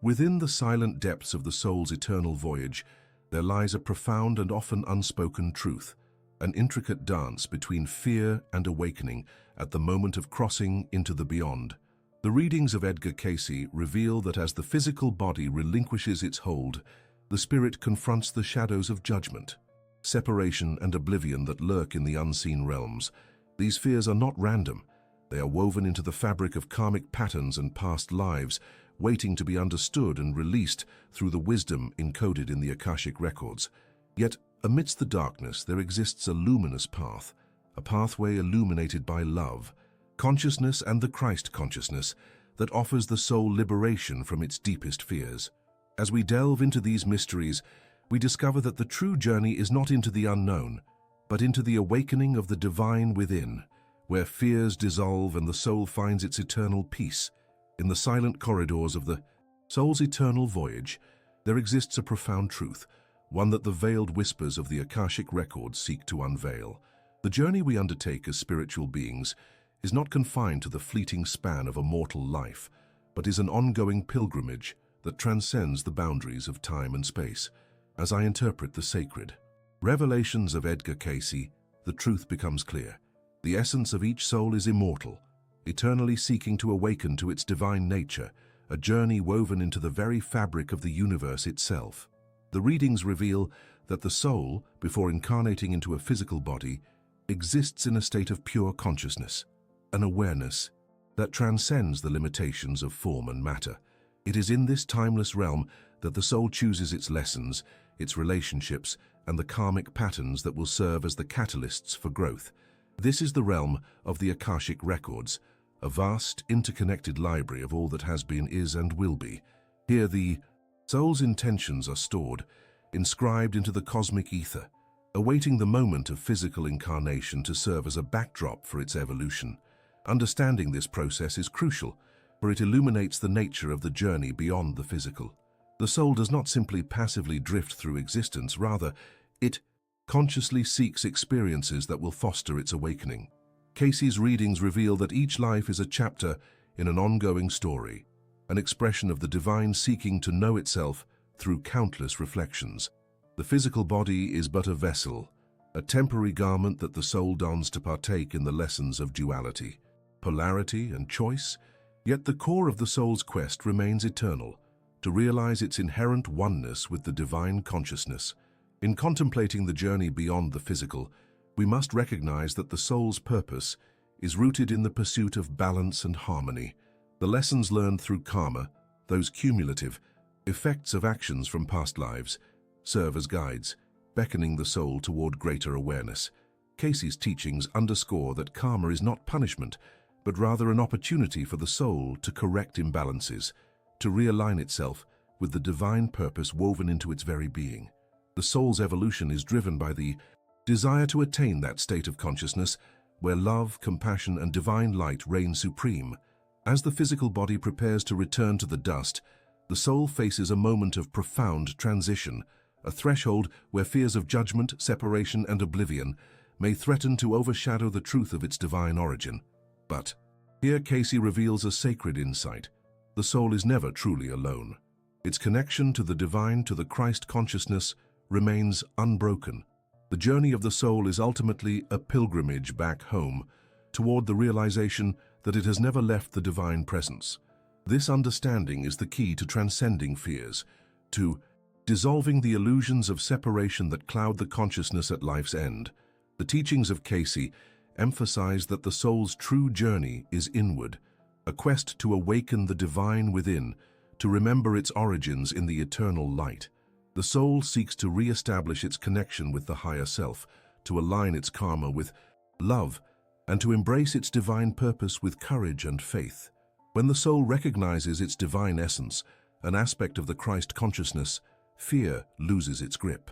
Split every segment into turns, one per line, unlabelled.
Within the silent depths of the soul's eternal voyage, there lies a profound and often unspoken truth, an intricate dance between fear and awakening at the moment of crossing into the beyond. The readings of Edgar Cayce reveal that as the physical body relinquishes its hold, the spirit confronts the shadows of judgment, separation and oblivion that lurk in the unseen realms. These fears are not random. They are woven into the fabric of karmic patterns and past lives, waiting to be understood and released through the wisdom encoded in the Akashic records. Yet, amidst the darkness, there exists a luminous path, a pathway illuminated by love, consciousness and the Christ consciousness that offers the soul liberation from its deepest fears. As we delve into these mysteries, we discover that the true journey is not into the unknown, but into the awakening of the divine within, where fears dissolve and the soul finds its eternal peace. In the silent corridors of the soul's eternal voyage, there exists a profound truth, one that the veiled whispers of the Akashic records seek to unveil. The journey we undertake as spiritual beings is not confined to the fleeting span of a mortal life, but is an ongoing pilgrimage that transcends the boundaries of time and space. As I interpret the sacred revelations of Edgar Cayce, the truth becomes clear. The essence of each soul is immortal, eternally seeking to awaken to its divine nature, a journey woven into the very fabric of the universe itself. The readings reveal that the soul, before incarnating into a physical body, exists in a state of pure consciousness, an awareness that transcends the limitations of form and matter. It is in this timeless realm that the soul chooses its lessons, its relationships, and the karmic patterns that will serve as the catalysts for growth. This is the realm of the Akashic records, a vast, interconnected library of all that has been, is, and will be. Here the soul's intentions are stored, inscribed into the cosmic ether, awaiting the moment of physical incarnation to serve as a backdrop for its evolution. Understanding this process is crucial, for it illuminates the nature of the journey beyond the physical. The soul does not simply passively drift through existence, rather, it consciously seeks experiences that will foster its awakening. Cayce's readings reveal that each life is a chapter in an ongoing story, an expression of the divine seeking to know itself through countless reflections. The physical body is but a vessel, a temporary garment that the soul dons to partake in the lessons of duality, polarity, and choice, yet the core of the soul's quest remains eternal, to realize its inherent oneness with the divine consciousness. In contemplating the journey beyond the physical, we must recognize that the soul's purpose is rooted in the pursuit of balance and harmony. The lessons learned through karma, those cumulative effects of actions from past lives, serve as guides, beckoning the soul toward greater awareness. Cayce's teachings underscore that karma is not punishment, but rather an opportunity for the soul to correct imbalances, to realign itself with the divine purpose woven into its very being. The soul's evolution is driven by the desire to attain that state of consciousness where love, compassion, and divine light reign supreme. As the physical body prepares to return to the dust, the soul faces a moment of profound transition, a threshold where fears of judgment, separation, and oblivion may threaten to overshadow the truth of its divine origin. But here Cayce reveals a sacred insight. The soul is never truly alone. Its connection to the divine, to the Christ consciousness, remains unbroken. The journey of the soul is ultimately a pilgrimage back home, toward the realization that it has never left the divine presence. This understanding is the key to transcending fears, to dissolving the illusions of separation that cloud the consciousness at life's end. The teachings of Cayce emphasize that the soul's true journey is inward, a quest to awaken the divine within, to remember its origins in the eternal light. The soul seeks to re-establish its connection with the higher self, to align its karma with love, and to embrace its divine purpose with courage and faith. When the soul recognizes its divine essence, an aspect of the Christ consciousness, fear loses its grip.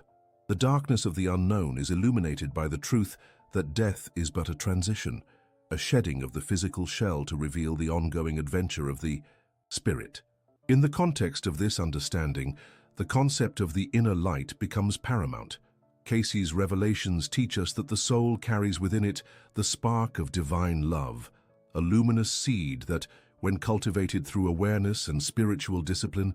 The darkness of the unknown is illuminated by the truth that death is but a transition, a shedding of the physical shell to reveal the ongoing adventure of the spirit. In the context of this understanding, the concept of the inner light becomes paramount. Cayce's revelations teach us that the soul carries within it the spark of divine love, a luminous seed that, when cultivated through awareness and spiritual discipline,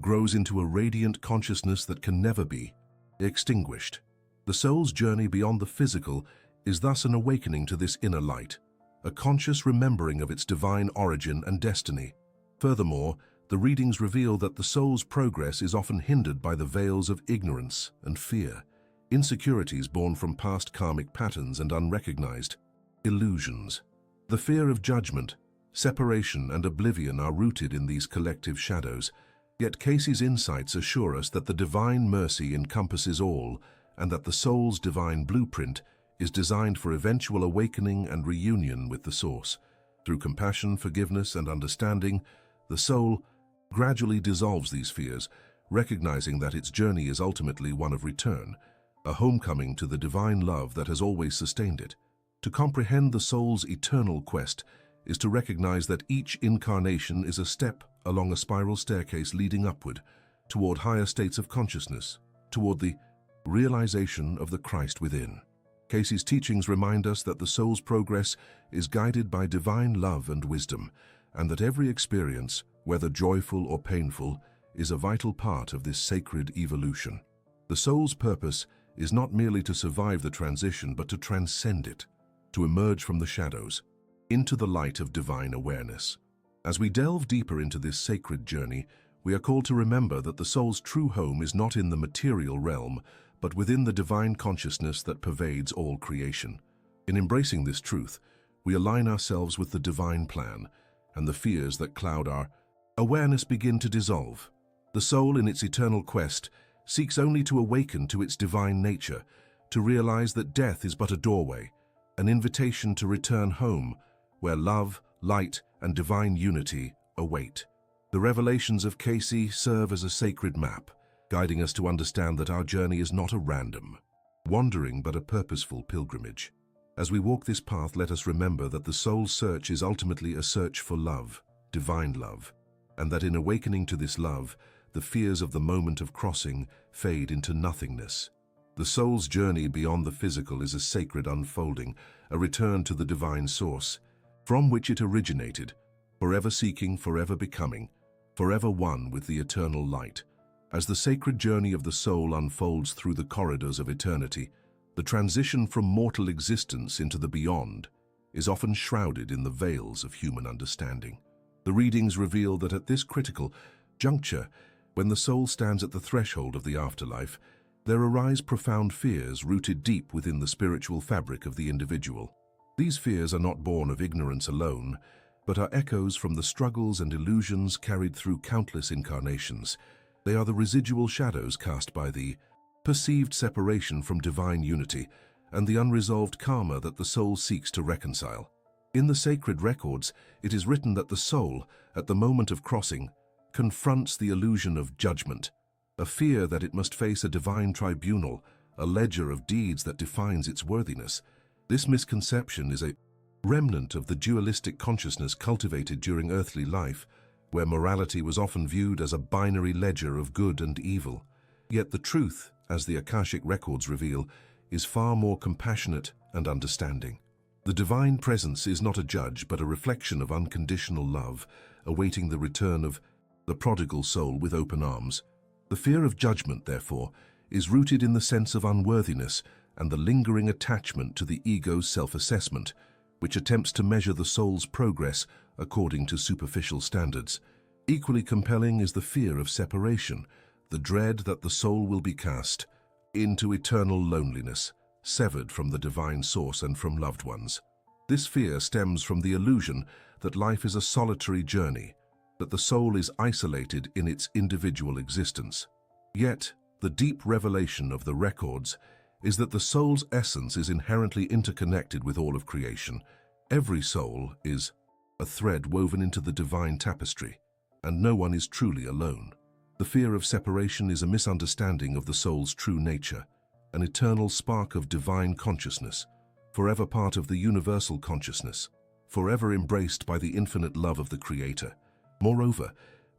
grows into a radiant consciousness that can never be extinguished. The soul's journey beyond the physical is thus an awakening to this inner light, a conscious remembering of its divine origin and destiny. Furthermore, the readings reveal that the soul's progress is often hindered by the veils of ignorance and fear, insecurities born from past karmic patterns and unrecognized illusions. The fear of judgment, separation, and oblivion are rooted in these collective shadows, yet Cayce's insights assure us that the divine mercy encompasses all and that the soul's divine blueprint is designed for eventual awakening and reunion with the source. Through compassion, forgiveness, and understanding, the soul gradually dissolves these fears, recognizing that its journey is ultimately one of return, a homecoming to the divine love that has always sustained it. To comprehend the soul's eternal quest is to recognize that each incarnation is a step along a spiral staircase leading upward, toward higher states of consciousness, toward the realization of the Christ within. Cayce's teachings remind us that the soul's progress is guided by divine love and wisdom, and that every experience, whether joyful or painful, is a vital part of this sacred evolution. The soul's purpose is not merely to survive the transition, but to transcend it, to emerge from the shadows into the light of divine awareness. As we delve deeper into this sacred journey, we are called to remember that the soul's true home is not in the material realm, but within the divine consciousness that pervades all creation. In embracing this truth, we align ourselves with the divine plan, and the fears that cloud our awareness begin to dissolve. The soul, in its eternal quest, seeks only to awaken to its divine nature, to realize that death is but a doorway, an invitation to return home, where love, light, and divine unity await. The revelations of Cayce serve as a sacred map, guiding us to understand that our journey is not a random wandering but a purposeful pilgrimage. As we walk this path, let us remember that the soul's search is ultimately a search for love, divine love, and that in awakening to this love, the fears of the moment of crossing fade into nothingness. The soul's journey beyond the physical is a sacred unfolding, a return to the divine source, from which it originated, forever seeking, forever becoming, forever one with the eternal light. As the sacred journey of the soul unfolds through the corridors of eternity, the transition from mortal existence into the beyond is often shrouded in the veils of human understanding. The readings reveal that at this critical juncture, when the soul stands at the threshold of the afterlife, there arise profound fears rooted deep within the spiritual fabric of the individual. These fears are not born of ignorance alone, but are echoes from the struggles and illusions carried through countless incarnations. They are the residual shadows cast by the perceived separation from divine unity and the unresolved karma that the soul seeks to reconcile. In the sacred records, it is written that the soul, at the moment of crossing, confronts the illusion of judgment, a fear that it must face a divine tribunal, a ledger of deeds that defines its worthiness. This misconception is a remnant of the dualistic consciousness cultivated during earthly life, where morality was often viewed as a binary ledger of good and evil. Yet the truth, as the Akashic records reveal, is far more compassionate and understanding. The divine presence is not a judge, but a reflection of unconditional love, awaiting the return of the prodigal soul with open arms. The fear of judgment, therefore, is rooted in the sense of unworthiness and the lingering attachment to the ego's self-assessment, which attempts to measure the soul's progress according to superficial standards. Equally compelling is the fear of separation, the dread that the soul will be cast into eternal loneliness, severed from the divine source and from loved ones. This fear stems from the illusion that life is a solitary journey, that the soul is isolated in its individual existence. Yet, the deep revelation of the records is that the soul's essence is inherently interconnected with all of creation. Every soul is a thread woven into the divine tapestry, and no one is truly alone. The fear of separation is a misunderstanding of the soul's true nature, an eternal spark of divine consciousness, forever part of the universal consciousness, forever embraced by the infinite love of the Creator. Moreover,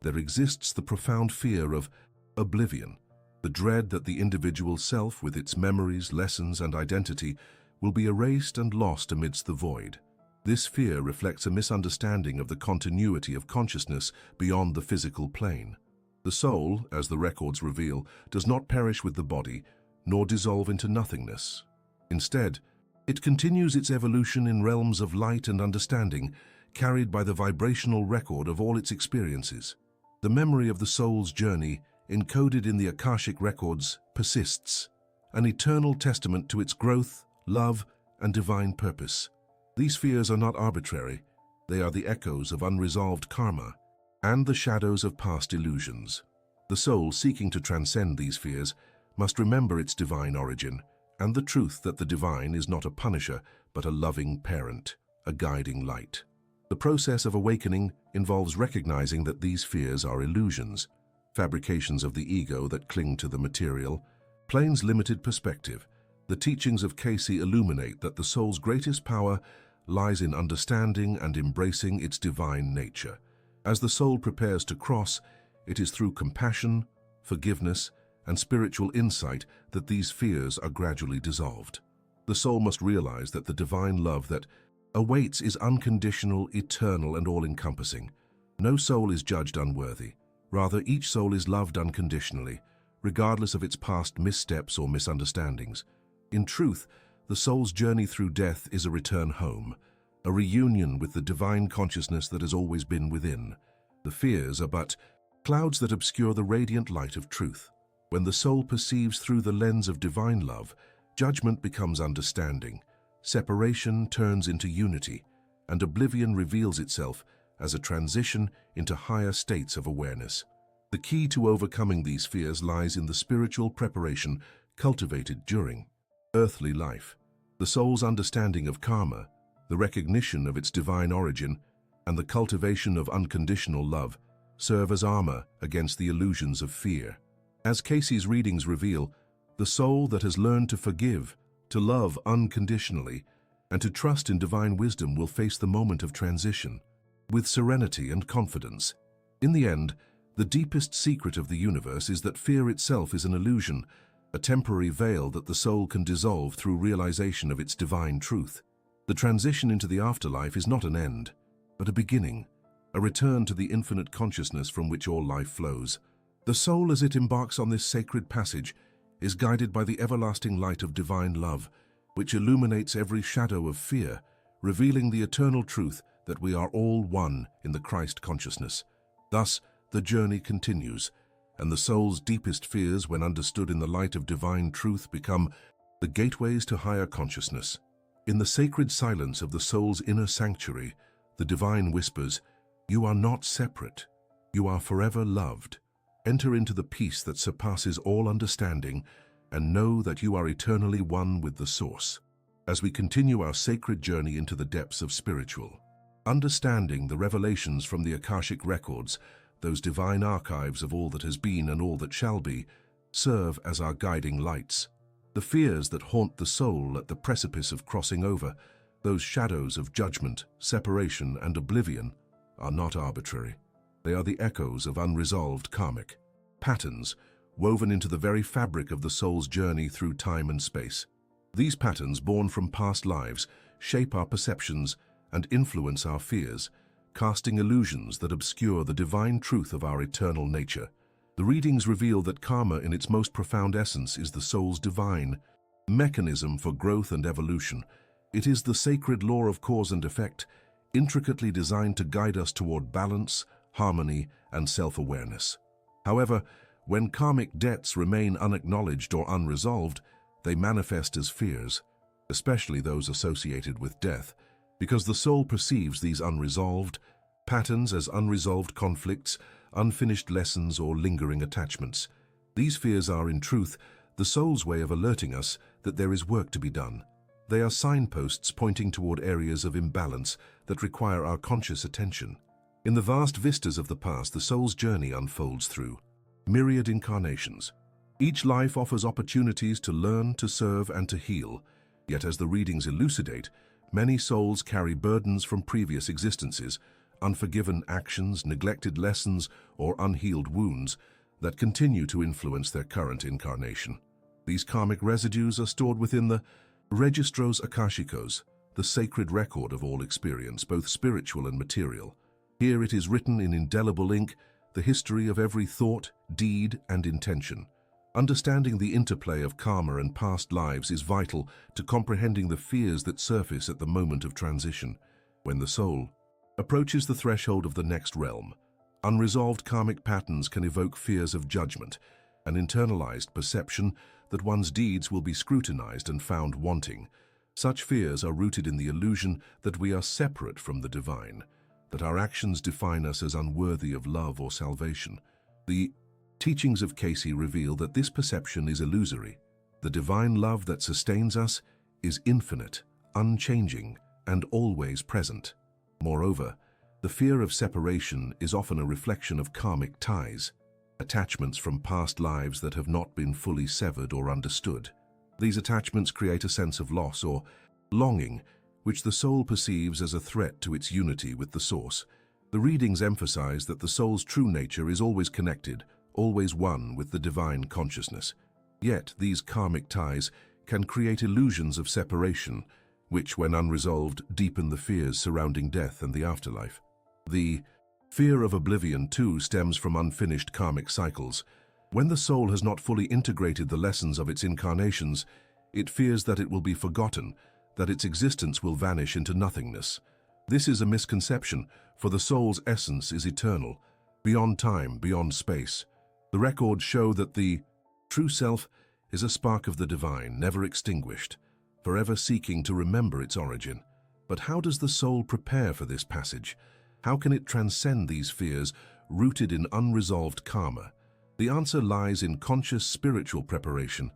there exists the profound fear of oblivion, the dread that the individual self, with its memories, lessons, and identity, will be erased and lost amidst the void. This fear reflects a misunderstanding of the continuity of consciousness beyond the physical plane. The soul, as the records reveal, does not perish with the body, nor dissolve into nothingness. Instead, it continues its evolution in realms of light and understanding, carried by the vibrational record of all its experiences. The memory of the soul's journey, encoded in the Akashic records, persists, an eternal testament to its growth, love, and divine purpose. These fears are not arbitrary. They are the echoes of unresolved karma and the shadows of past illusions. The soul, seeking to transcend these fears, must remember its divine origin and the truth that the divine is not a punisher, but a loving parent, a guiding light. The process of awakening involves recognizing that these fears are illusions, fabrications of the ego that cling to the material, plane's limited perspective. The teachings of Cayce illuminate that the soul's greatest power lies in understanding and embracing its divine nature. As the soul prepares to cross, it is through compassion, forgiveness, and spiritual insight that these fears are gradually dissolved. The soul must realize that the divine love that awaits is unconditional, eternal, and all-encompassing. No soul is judged unworthy. Rather, each soul is loved unconditionally, regardless of its past missteps or misunderstandings. In truth, the soul's journey through death is a return home, a reunion with the divine consciousness that has always been within. The fears are but clouds that obscure the radiant light of truth. When the soul perceives through the lens of divine love, judgment becomes understanding, separation turns into unity, and oblivion reveals itself as a transition into higher states of awareness. The key to overcoming these fears lies in the spiritual preparation cultivated during earthly life. The soul's understanding of karma, the recognition of its divine origin, and the cultivation of unconditional love serve as armor against the illusions of fear. As Cayce's readings reveal, the soul that has learned to forgive, to love unconditionally, and to trust in divine wisdom will face the moment of transition with serenity and confidence. In the end, the deepest secret of the universe is that fear itself is an illusion, a temporary veil that the soul can dissolve through realization of its divine truth. The transition into the afterlife is not an end, but a beginning, a return to the infinite consciousness from which all life flows. The soul, as it embarks on this sacred passage, is guided by the everlasting light of divine love, which illuminates every shadow of fear, revealing the eternal truth that we are all one in the Christ consciousness. Thus, the journey continues, and the soul's deepest fears, when understood in the light of divine truth, become the gateways to higher consciousness. In the sacred silence of the soul's inner sanctuary, the divine whispers, "You are not separate. You are forever loved. Enter into the peace that surpasses all understanding, and know that you are eternally one with the Source." As we continue our sacred journey into the depths of spiritual understanding, the revelations from the Akashic records, those divine archives of all that has been and all that shall be, serve as our guiding lights. The fears that haunt the soul at the precipice of crossing over, those shadows of judgment, separation, and oblivion, are not arbitrary. They are the echoes of unresolved karmic patterns woven into the very fabric of the soul's journey through time and space. These patterns, born from past lives, shape our perceptions and influence our fears, casting illusions that obscure the divine truth of our eternal nature. The readings reveal that karma, in its most profound essence, is the soul's divine mechanism for growth and evolution. It is the sacred law of cause and effect, intricately designed to guide us toward balance, harmony, and self-awareness. However, when karmic debts remain unacknowledged or unresolved, they manifest as fears, especially those associated with death, because the soul perceives these unresolved patterns as unresolved conflicts, unfinished lessons, or lingering attachments. These fears are, in truth, the soul's way of alerting us that there is work to be done. They are signposts pointing toward areas of imbalance that require our conscious attention. In the vast vistas of the past, the soul's journey unfolds through myriad incarnations. Each life offers opportunities to learn, to serve, and to heal. Yet, as the readings elucidate, many souls carry burdens from previous existences, unforgiven actions, neglected lessons, or unhealed wounds that continue to influence their current incarnation. These karmic residues are stored within the Registros Akashicos, the sacred record of all experience, both spiritual and material. Here it is written in indelible ink, the history of every thought, deed, and intention. Understanding the interplay of karma and past lives is vital to comprehending the fears that surface at the moment of transition. When the soul approaches the threshold of the next realm, unresolved karmic patterns can evoke fears of judgment, an internalized perception that one's deeds will be scrutinized and found wanting. Such fears are rooted in the illusion that we are separate from the divine, that our actions define us as unworthy of love or salvation. The teachings of Cayce reveal that this perception is illusory. The divine love that sustains us is infinite, unchanging, and always present. Moreover, the fear of separation is often a reflection of karmic ties, attachments from past lives that have not been fully severed or understood. These attachments create a sense of loss or longing, which the soul perceives as a threat to its unity with the source. The readings emphasize that the soul's true nature is always connected, always one with the divine consciousness. Yet these karmic ties can create illusions of separation, which, when unresolved, deepen the fears surrounding death and the afterlife. The fear of oblivion, too, stems from unfinished karmic cycles. When the soul has not fully integrated the lessons of its incarnations, it fears that it will be forgotten, that its existence will vanish into nothingness. This is a misconception, for the soul's essence is eternal, beyond time, beyond space. The records show that the true self is a spark of the divine, never extinguished, forever seeking to remember its origin. But how does the soul prepare for this passage? How can it transcend these fears rooted in unresolved karma? The answer lies in conscious spiritual preparation,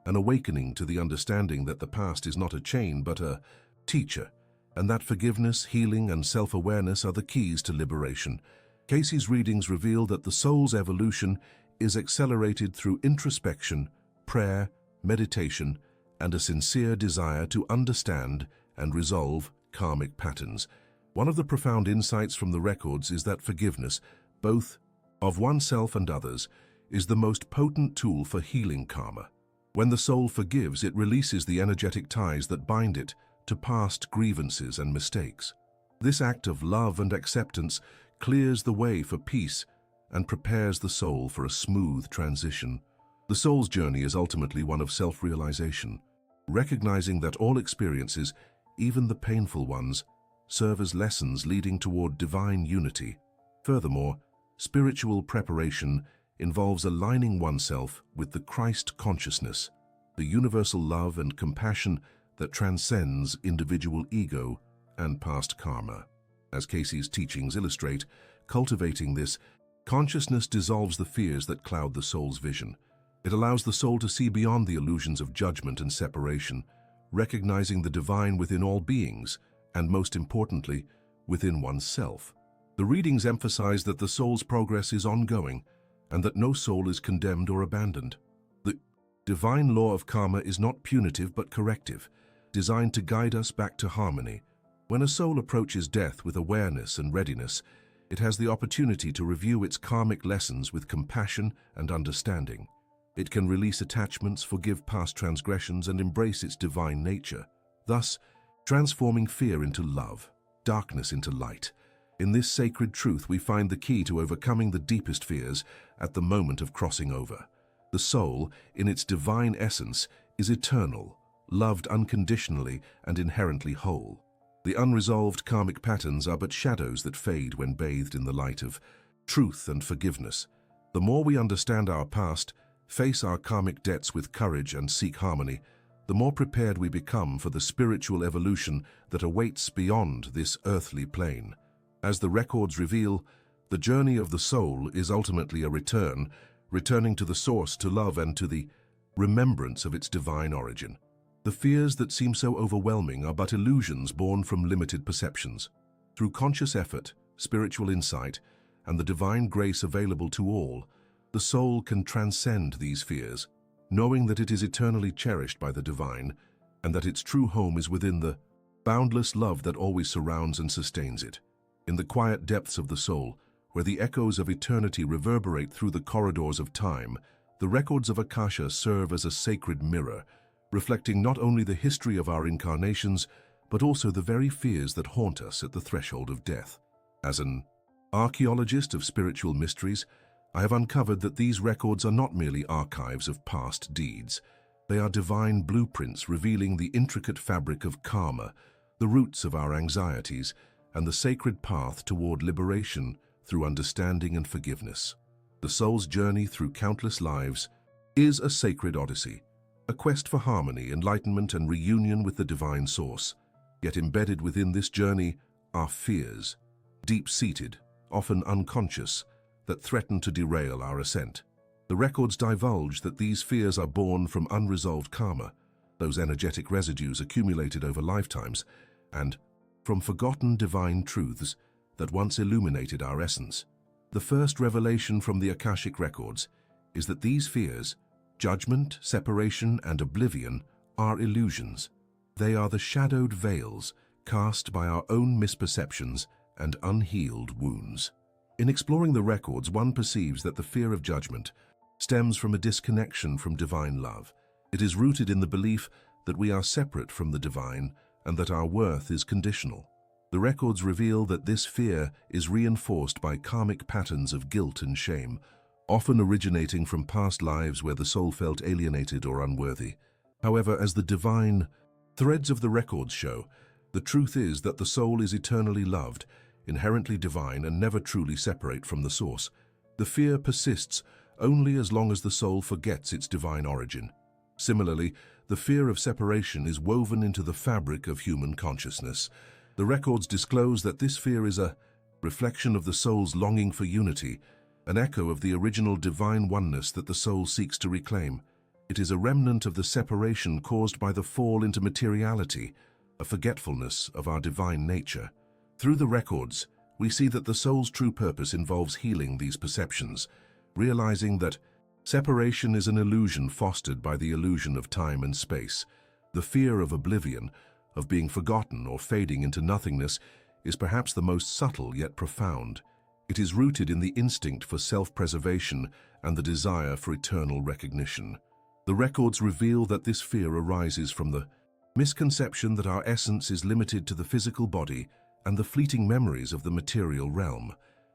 an awakening to the understanding that the past is not a chain but a teacher, and that forgiveness, healing, and self-awareness are the keys to liberation. Cayce's readings reveal that the soul's evolution is accelerated through introspection, prayer, meditation, and a sincere desire to understand and resolve karmic patterns. One of the profound insights from the records is that forgiveness, both of oneself and others, is the most potent tool for healing karma. When the soul forgives, it releases the energetic ties that bind it to past grievances and mistakes. This act of love and acceptance clears the way for peace and prepares the soul for a smooth transition. The soul's journey is ultimately one of self-realization, recognizing that all experiences, even the painful ones, serve as lessons leading toward divine unity. Furthermore, spiritual preparation involves aligning oneself with the Christ consciousness, the universal love and compassion that transcends individual ego and past karma. As Cayce's teachings illustrate, cultivating this consciousness dissolves the fears that cloud the soul's vision. It allows the soul to see beyond the illusions of judgment and separation, recognizing the divine within all beings, and most importantly, within oneself. The readings emphasize that the soul's progress is ongoing, and that no soul is condemned or abandoned. The divine law of karma is not punitive but corrective, designed to guide us back to harmony. When a soul approaches death with awareness and readiness, it has the opportunity to review its karmic lessons with compassion and understanding. It can release attachments, forgive past transgressions, and embrace its divine nature, thus transforming fear into love, darkness into light. In this sacred truth, we find the key to overcoming the deepest fears at the moment of crossing over. The soul, in its divine essence, is eternal, loved unconditionally and inherently whole. The unresolved karmic patterns are but shadows that fade when bathed in the light of truth and forgiveness. The more we understand our past, face our karmic debts with courage, and seek harmony, the more prepared we become for the spiritual evolution that awaits beyond this earthly plane. As the records reveal, the journey of the soul is ultimately a returning to the source, to love, and to the remembrance of its divine origin. The fears that seem so overwhelming are but illusions born from limited perceptions. Through conscious effort, spiritual insight, and the divine grace available to all, the soul can transcend these fears, knowing that it is eternally cherished by the divine, and that its true home is within the boundless love that always surrounds and sustains it. In the quiet depths of the soul, where the echoes of eternity reverberate through the corridors of time, the records of Akasha serve as a sacred mirror, reflecting not only the history of our incarnations, but also the very fears that haunt us at the threshold of death. As an archaeologist of spiritual mysteries, I have uncovered that these records are not merely archives of past deeds. They are divine blueprints revealing the intricate fabric of karma, the roots of our anxieties, and the sacred path toward liberation through understanding and forgiveness. The soul's journey through countless lives is a sacred odyssey, a quest for harmony, enlightenment, and reunion with the divine source. Yet embedded within this journey are fears, deep-seated, often unconscious, that threaten to derail our ascent. The records divulge that these fears are born from unresolved karma, those energetic residues accumulated over lifetimes, and from forgotten divine truths that once illuminated our essence. The first revelation from the Akashic records is that these fears, judgment, separation, and oblivion, are illusions. They are the shadowed veils cast by our own misperceptions and unhealed wounds. In exploring the records, one perceives that the fear of judgment stems from a disconnection from divine love. It is rooted in the belief that we are separate from the divine and that our worth is conditional. The records reveal that this fear is reinforced by karmic patterns of guilt and shame, often originating from past lives where the soul felt alienated or unworthy. However, as the divine threads of the records show, the truth is that the soul is eternally loved, inherently divine, and never truly separate from the source. The fear persists only as long as the soul forgets its divine origin. Similarly, the fear of separation is woven into the fabric of human consciousness. The records disclose that this fear is a reflection of the soul's longing for unity, an echo of the original divine oneness that the soul seeks to reclaim. It is a remnant of the separation caused by the fall into materiality, a forgetfulness of our divine nature. Through the records, we see that the soul's true purpose involves healing these perceptions, realizing that separation is an illusion fostered by the illusion of time and space. The fear of oblivion, of being forgotten or fading into nothingness, is perhaps the most subtle yet profound. It is rooted in the instinct for self-preservation and the desire for eternal recognition. The records reveal that this fear arises from the misconception that our essence is limited to the physical body and the fleeting memories of the material realm.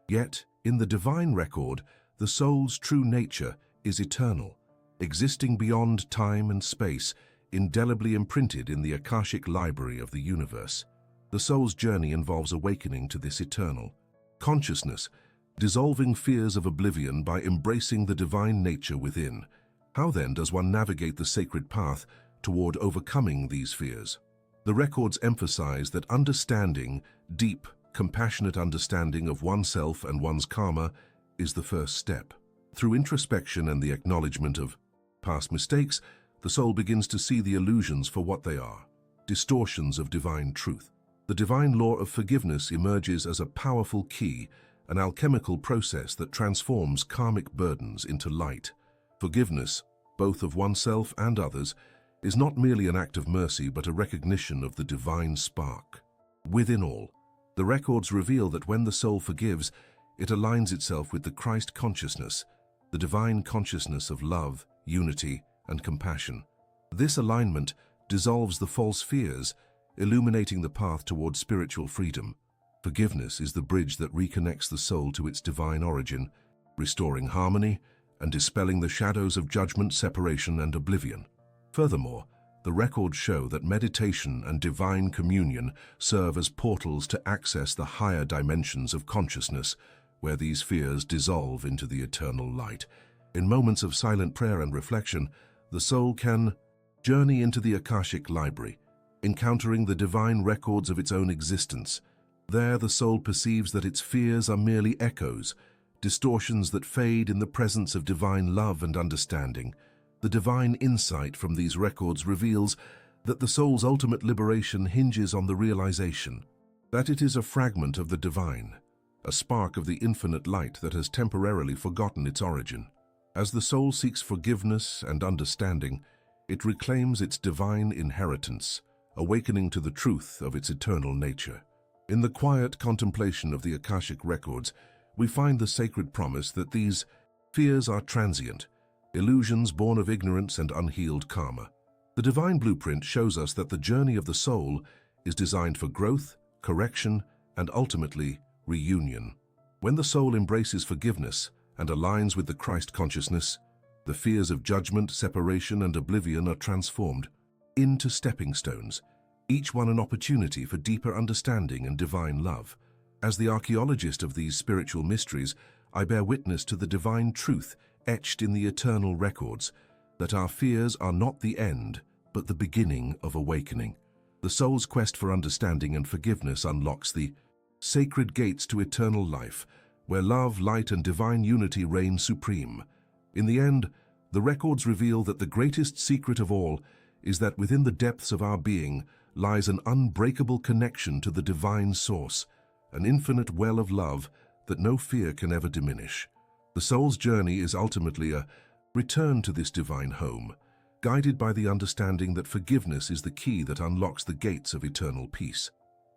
Yet, in the divine record, the soul's true nature is eternal, existing beyond time and space, indelibly imprinted in the Akashic library of the universe. The soul's journey involves awakening to this eternal consciousness, dissolving fears of oblivion by embracing the divine nature within. How then does one navigate the sacred path toward overcoming these fears? The records emphasize that understanding, deep, compassionate understanding of oneself and one's karma is the first step. Through introspection and the acknowledgement of past mistakes, the soul begins to see the illusions for what they are, distortions of divine truth. The divine law of forgiveness emerges as a powerful key, an alchemical process that transforms karmic burdens into light. Forgiveness, both of oneself and others, is not merely an act of mercy but a recognition of the divine spark within all. The records reveal that when the soul forgives, it aligns itself with the Christ consciousness, the divine consciousness of love, unity, and compassion. This alignment dissolves the false fears, illuminating the path toward spiritual freedom. Forgiveness is the bridge that reconnects the soul to its divine origin, restoring harmony and dispelling the shadows of judgment, separation, and oblivion. Furthermore, the records show that meditation and divine communion serve as portals to access the higher dimensions of consciousness, where these fears dissolve into the eternal light. In moments of silent prayer and reflection, the soul can journey into the Akashic library, encountering the divine records of its own existence. There, the soul perceives that its fears are merely echoes, distortions that fade in the presence of divine love and understanding. The divine insight from these records reveals that the soul's ultimate liberation hinges on the realization that it is a fragment of the divine, a spark of the infinite light that has temporarily forgotten its origin. As the soul seeks forgiveness and understanding, it reclaims its divine inheritance, awakening to the truth of its eternal nature. In the quiet contemplation of the Akashic records, we find the sacred promise that these fears are transient, illusions born of ignorance and unhealed karma. The divine blueprint shows us that the journey of the soul is designed for growth, correction, and ultimately, reunion. When the soul embraces forgiveness and aligns with the Christ consciousness, the fears of judgment, separation, and oblivion are transformed into stepping stones, each one an opportunity for deeper understanding and divine love. As the archaeologist of these spiritual mysteries, I bear witness to the divine truth etched in the eternal records, that our fears are not the end, but the beginning of awakening. The soul's quest for understanding and forgiveness unlocks the sacred gates to eternal life, where love, light, and divine unity reign supreme. In the end, the records reveal that the greatest secret of all is that within the depths of our being lies an unbreakable connection to the divine source, an infinite well of love that no fear can ever diminish. The soul's journey is ultimately a return to this divine home, guided by the understanding that forgiveness is the key that unlocks the gates of eternal peace.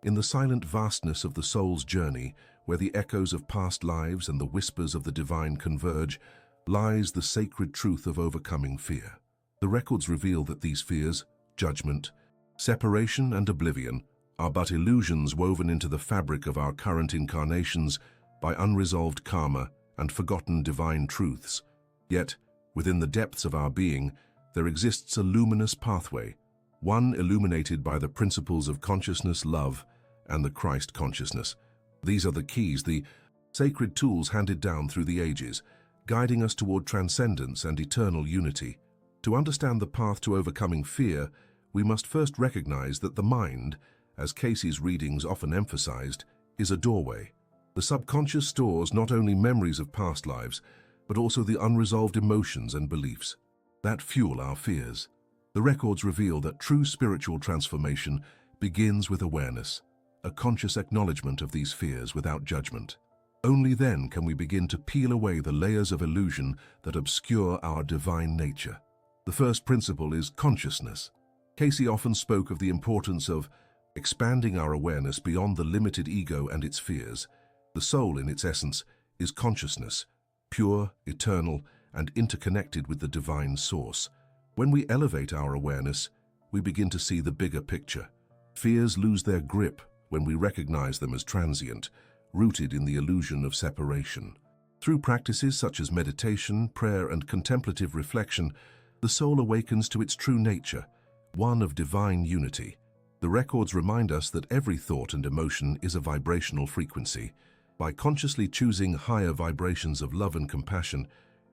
In the silent vastness of the soul's journey, where the echoes of past lives and the whispers of the divine converge, lies the sacred truth of overcoming fear. The records reveal that these fears, judgment, separation, and oblivion, are but illusions woven into the fabric of our current incarnations by unresolved karma and forgotten divine truths. Yet, within the depths of our being, there exists a luminous pathway, one illuminated by the principles of consciousness, love, and the Christ consciousness. These are the keys, the sacred tools handed down through the ages, guiding us toward transcendence and eternal unity. To understand the path to overcoming fear, we must first recognize that the mind, as Cayce's readings often emphasized, is a doorway. The subconscious stores not only memories of past lives, but also the unresolved emotions and beliefs that fuel our fears. The records reveal that true spiritual transformation begins with awareness, a conscious acknowledgement of these fears without judgment. Only then can we begin to peel away the layers of illusion that obscure our divine nature. The first principle is consciousness. Cayce often spoke of the importance of expanding our awareness beyond the limited ego and its fears. The soul, in its essence, is consciousness, pure, eternal, and interconnected with the divine source. When we elevate our awareness, we begin to see the bigger picture. Fears lose their grip when we recognize them as transient, rooted in the illusion of separation. Through practices such as meditation, prayer, and contemplative reflection, the soul awakens to its true nature, one of divine unity. The records remind us that every thought and emotion is a vibrational frequency. By consciously choosing higher vibrations of love and compassion,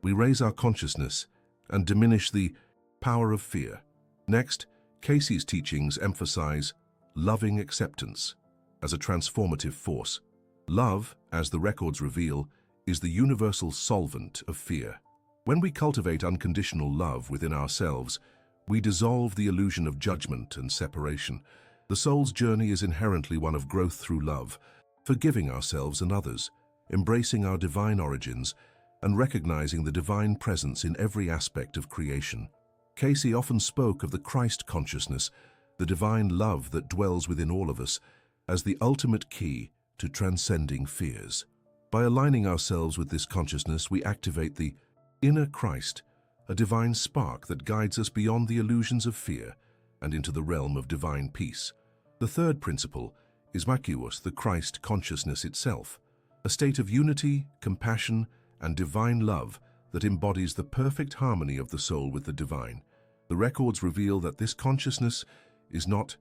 we raise our consciousness and diminish the power of fear. Next, Cayce's teachings emphasize loving acceptance as a transformative force. Love, as the records reveal, is the universal solvent of fear. When we cultivate unconditional love within ourselves, we dissolve the illusion of judgment and separation. The soul's journey is inherently one of growth through love, forgiving ourselves and others, embracing our divine origins, and recognizing the divine presence in every aspect of creation. Cayce often spoke of the Christ consciousness, the divine love that dwells within all of us, as the ultimate key to transcending fears. By aligning ourselves with this consciousness, we activate the inner Christ, a divine spark that guides us beyond the illusions of fear and into the realm of divine peace. The third principle is vacuous, the Christ consciousness itself, a state of unity, compassion, and divine love that embodies the perfect harmony of the soul with the divine. The records reveal that this consciousness is not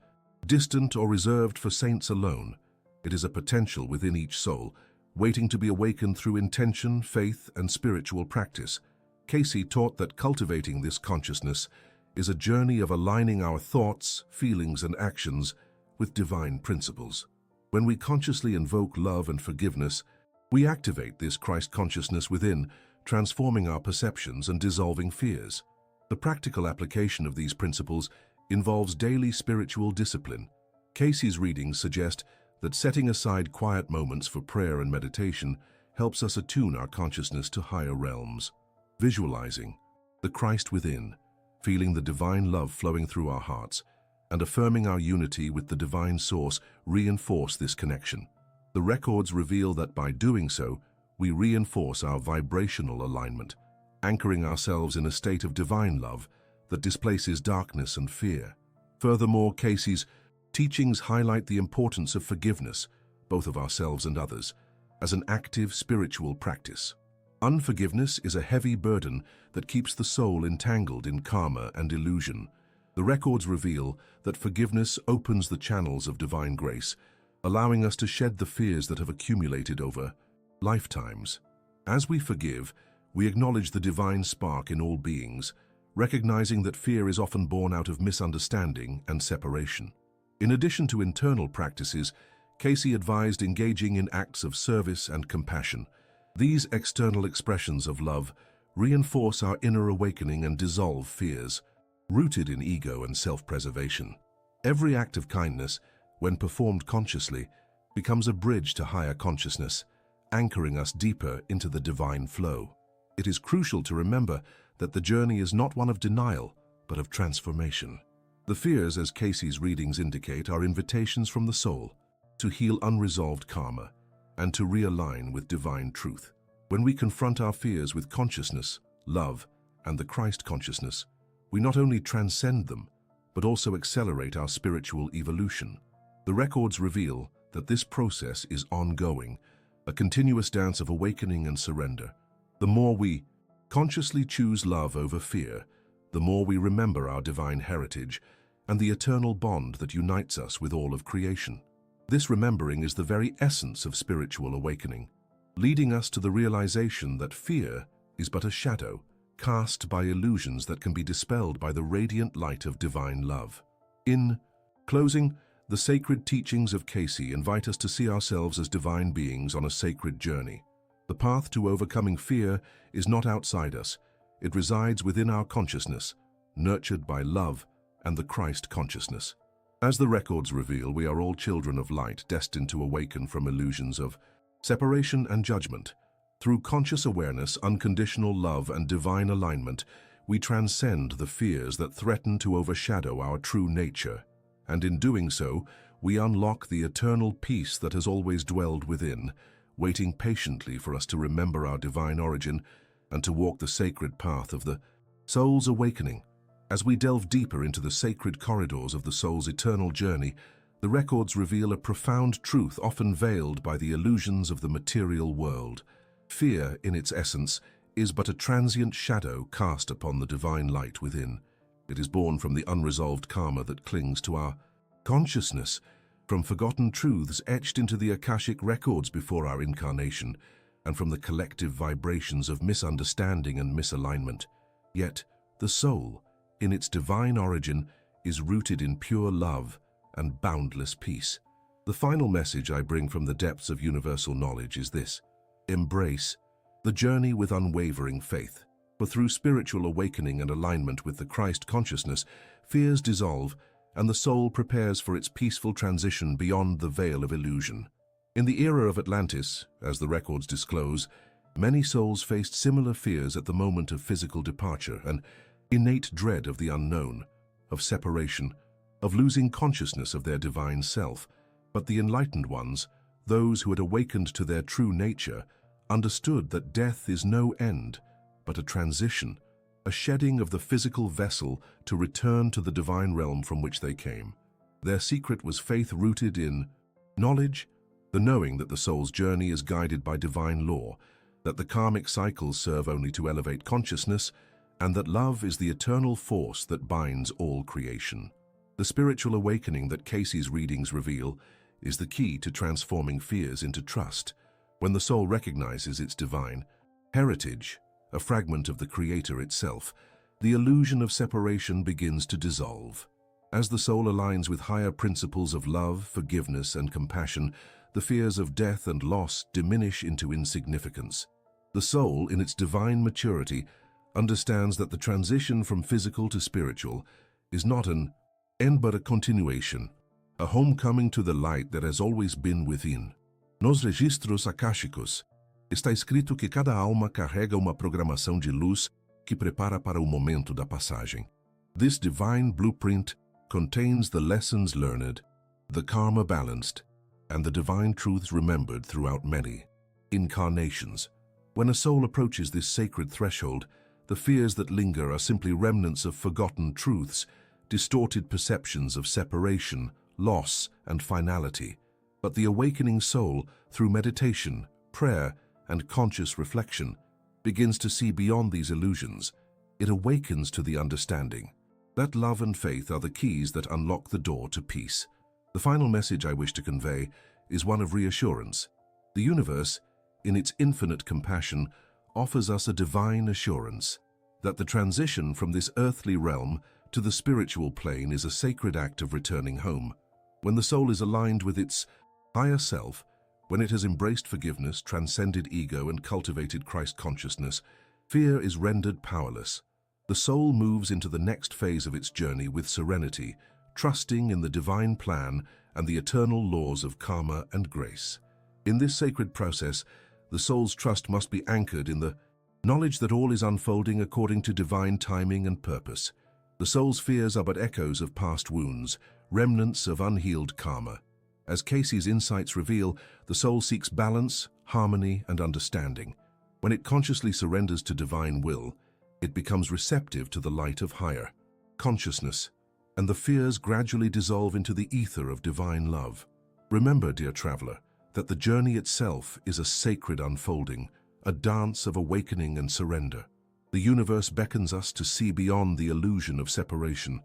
distant or reserved for saints alone. It is a potential within each soul, waiting to be awakened through intention, faith, and spiritual practice. Cayce taught that cultivating this consciousness is a journey of aligning our thoughts, feelings, and actions with divine principles. When we consciously invoke love and forgiveness, we activate this Christ consciousness within, transforming our perceptions and dissolving fears. The practical application of these principles involves daily spiritual discipline. Cayce's readings suggest that setting aside quiet moments for prayer and meditation helps us attune our consciousness to higher realms. Visualizing the Christ within, feeling the divine love flowing through our hearts, and affirming our unity with the divine source reinforce this connection. The records reveal that by doing so, we reinforce our vibrational alignment, anchoring ourselves in a state of divine love that displaces darkness and fear. Furthermore, Cayce's Teachings highlight the importance of forgiveness, both of ourselves and others, as an active spiritual practice. Unforgiveness is a heavy burden that keeps the soul entangled in karma and illusion. The records reveal that forgiveness opens the channels of divine grace, allowing us to shed the fears that have accumulated over lifetimes. As we forgive, we acknowledge the divine spark in all beings, recognizing that fear is often born out of misunderstanding and separation. In addition to internal practices, Cayce advised engaging in acts of service and compassion. These external expressions of love reinforce our inner awakening and dissolve fears, rooted in ego and self-preservation. Every act of kindness, when performed consciously, becomes a bridge to higher consciousness, anchoring us deeper into the divine flow. It is crucial to remember that the journey is not one of denial, but of transformation. The fears, as Cayce's readings indicate, are invitations from the soul to heal unresolved karma and to realign with divine truth. When we confront our fears with consciousness, love, and the Christ consciousness, we not only transcend them, but also accelerate our spiritual evolution. The records reveal that this process is ongoing, a continuous dance of awakening and surrender. The more we consciously choose love over fear, the more we remember our divine heritage and the eternal bond that unites us with all of creation. This remembering is the very essence of spiritual awakening, leading us to the realization that fear is but a shadow, cast by illusions that can be dispelled by the radiant light of divine love. In closing, the sacred teachings of Cayce invite us to see ourselves as divine beings on a sacred journey. The path to overcoming fear is not outside us. It resides within our consciousness, nurtured by love and the Christ consciousness. As the records reveal, we are all children of light, destined to awaken from illusions of separation and judgment. Through conscious awareness, unconditional love, and divine alignment, we transcend the fears that threaten to overshadow our true nature. And in doing so, we unlock the eternal peace that has always dwelled within, waiting patiently for us to remember our divine origin and to walk the sacred path of the soul's awakening. As we delve deeper into the sacred corridors of the soul's eternal journey, the records reveal a profound truth often veiled by the illusions of the material world. Fear, in its essence, is but a transient shadow cast upon the divine light within. It is born from the unresolved karma that clings to our consciousness, from forgotten truths etched into the Akashic records before our incarnation, and from the collective vibrations of misunderstanding and misalignment. Yet, the soul, in its divine origin, is rooted in pure love and boundless peace. The final message I bring from the depths of universal knowledge is this: embrace the journey with unwavering faith. For through spiritual awakening and alignment with the Christ consciousness, fears dissolve and the soul prepares for its peaceful transition beyond the veil of illusion. In the era of Atlantis, as the records disclose, many souls faced similar fears at the moment of physical departure, an innate dread of the unknown, of separation, of losing consciousness of their divine self. But the enlightened ones, those who had awakened to their true nature, understood that death is no end, but a transition, a shedding of the physical vessel to return to the divine realm from which they came. Their secret was faith rooted in knowledge, the knowing that the soul's journey is guided by divine law, that the karmic cycles serve only to elevate consciousness, and that love is the eternal force that binds all creation. The spiritual awakening that Cayce's readings reveal is the key to transforming fears into trust. When the soul recognizes its divine heritage, a fragment of the Creator itself, the illusion of separation begins to dissolve. As the soul aligns with higher principles of love, forgiveness, and compassion, the fears of death and loss diminish into insignificance. The soul, in its divine maturity, understands that the transition from physical to spiritual is not an end but a continuation, a homecoming to the light that has always been within. Nos registros akáshicos, está escrito que cada alma carrega uma programação de luz que prepara para o momento da passagem. This divine blueprint contains the lessons learned, the karma balanced, and the divine truths remembered throughout many incarnations. When a soul approaches this sacred threshold, the fears that linger are simply remnants of forgotten truths, distorted perceptions of separation, loss, and finality. But the awakening soul, through meditation, prayer, and conscious reflection, begins to see beyond these illusions. It awakens to the understanding that love and faith are the keys that unlock the door to peace. The final message I wish to convey is one of reassurance. The universe, in its infinite compassion, offers us a divine assurance that the transition from this earthly realm to the spiritual plane is a sacred act of returning home. When the soul is aligned with its higher self, when it has embraced forgiveness, transcended ego, and cultivated Christ consciousness, fear is rendered powerless. The soul moves into the next phase of its journey with serenity, trusting in the divine plan and the eternal laws of karma and grace. In this sacred process, the soul's trust must be anchored in the knowledge that all is unfolding according to divine timing and purpose. The soul's fears are but echoes of past wounds, remnants of unhealed karma. As Cayce's insights reveal, the soul seeks balance, harmony, and understanding. When it consciously surrenders to divine will, it becomes receptive to the light of higher consciousness, and the fears gradually dissolve into the ether of divine love. Remember, dear traveler, that the journey itself is a sacred unfolding, a dance of awakening and surrender. The universe beckons us to see beyond the illusion of separation,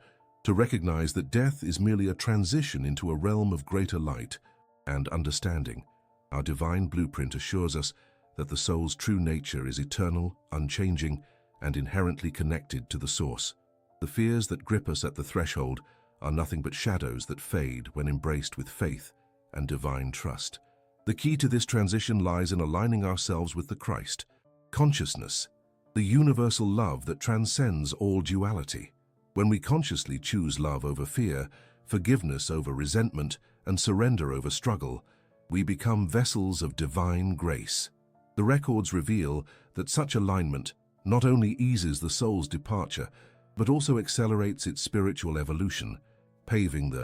to recognize that death is merely a transition into a realm of greater light and understanding. Our divine blueprint assures us that the soul's true nature is eternal, unchanging, and inherently connected to the source. The fears that grip us at the threshold are nothing but shadows that fade when embraced with faith and divine trust. The key to this transition lies in aligning ourselves with the Christ consciousness, the universal love that transcends all duality. When we consciously choose love over fear, forgiveness over resentment, and surrender over struggle, we become vessels of divine grace. The records reveal that such alignment not only eases the soul's departure, but also accelerates its spiritual evolution, paving the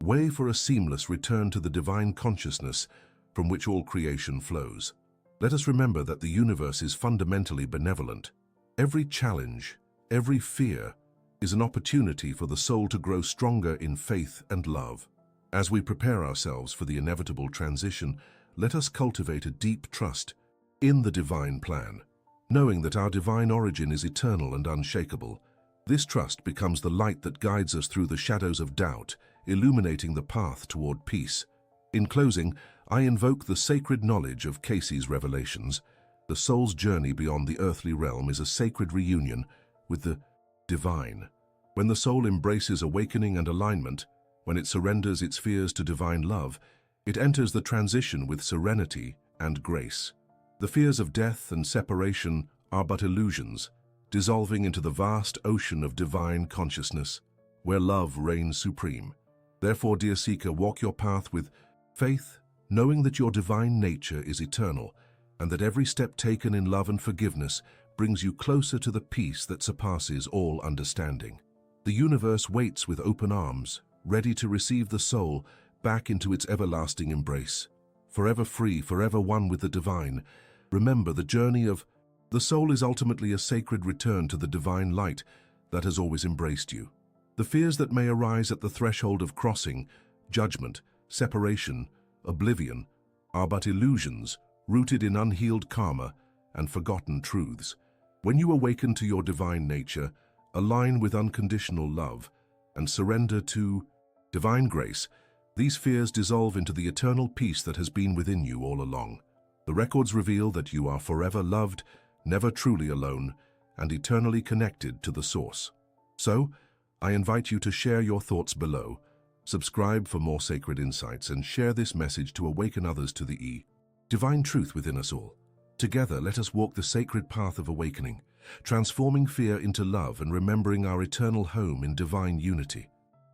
way for a seamless return to the divine consciousness from which all creation flows. Let us remember that the universe is fundamentally benevolent. Every challenge, every fear, is an opportunity for the soul to grow stronger in faith and love. As we prepare ourselves for the inevitable transition, let us cultivate a deep trust in the divine plan, knowing that our divine origin is eternal and unshakable. This trust becomes the light that guides us through the shadows of doubt, illuminating the path toward peace. In closing, I invoke the sacred knowledge of Cayce's revelations. The soul's journey beyond the earthly realm is a sacred reunion with the divine. When the soul embraces awakening and alignment, when it surrenders its fears to divine love, it enters the transition with serenity and grace. The fears of death and separation are but illusions, dissolving into the vast ocean of divine consciousness, where love reigns supreme. Therefore, dear seeker, walk your path with faith, knowing that your divine nature is eternal, and that every step taken in love and forgiveness brings you closer to the peace that surpasses all understanding. The universe waits with open arms, ready to receive the soul back into its everlasting embrace. Forever free, forever one with the divine. Remember, the journey of the soul is ultimately a sacred return to the divine light that has always embraced you. The fears that may arise at the threshold of crossing, judgment, separation, oblivion, are but illusions rooted in unhealed karma and forgotten truths. When you awaken to your divine nature, align with unconditional love, and surrender to divine grace, these fears dissolve into the eternal peace that has been within you all along. The records reveal that you are forever loved, never truly alone, and eternally connected to the source. So, I invite you to share your thoughts below, subscribe for more sacred insights, and share this message to awaken others to the divine truth within us all. Together, let us walk the sacred path of awakening, transforming fear into love and remembering our eternal home in divine unity.